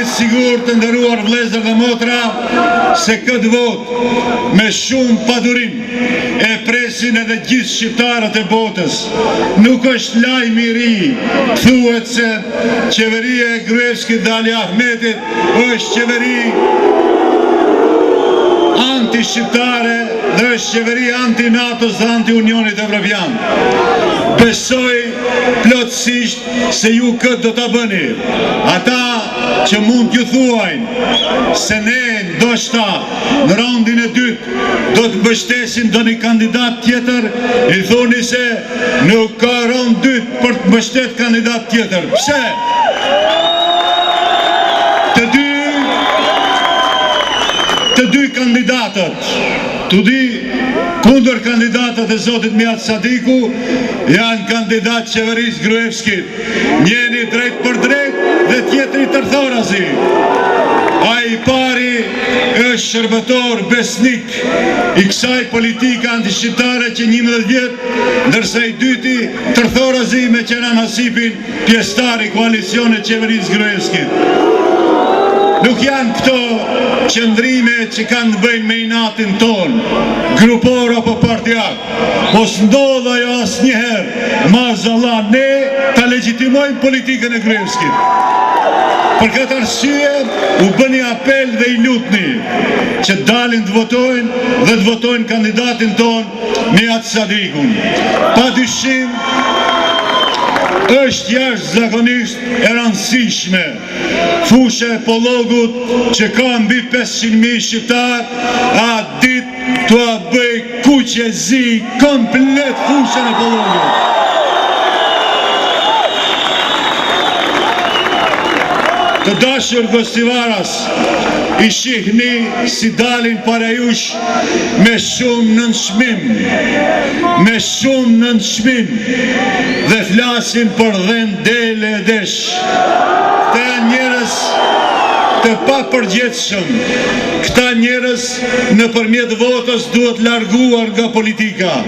Jeni sigur të nderuar vëllezër dhe motra se këtë votë me shumë padurim e presin edhe gjithë shqiptarët e botës. Nuk është lajm i ri, thuhet se qeveria e Gruevskit dhe Ali Ahmetit është qeveri anti-shqiptare dhe është qeveri anti-NATO-s dhe anti-Unionit Evropian. Besoj plotësisht se ju këtë do të bëni. Ata që mund t'ju thuajnë se ne ndoshta në raundin e dytë do të mbështesim do një kandidat tjetër, i thoni se nuk ka raund dytë për të mbështet kandidat tjetër. Pse? Të dy kandidatët, të dy kundër kandidatët e zotit Mijat Sadiku janë kandidat qeverisë Gruevskit. Njeni drejt për drejt dhe tjetri tërthorazi. A i pari është shërbëtor besnik i kësaj politike antishqiptare që 11 vjetë, ndërsa i dyti tërthorazi me Qeran Hasipin, pjesëtar i koalicionit qeverisë Gruevskit. Nuk janë këto qëndrime që kanë të bëjnë me inatin tonë, grupor apo partijak. Mos ndodha jo asë njëherë, mazalla, ne ta legjitimojmë politikën e Gruevskit. Për këtë arsye, u bëni apel dhe i lutni që dalin të votojnë dhe të votojnë kandidatin tonë, Mijat Sadikun. Pa dyshim, është jashtëzakonisht e rëndësishme fusha e Pollogut që ka mbi 500.000 shqiptar, a ditë të bëj kuqe zi komplet fushën e Pollogut. Të dashur gostivaras, i shihni si dalin para jush me shumë nënçmim, dhe flasin për dhënë dele e desh. Këta janë njerëz të papërgjithshëm. Këta njerëz nëpërmjet votës duhet larguar nga politika.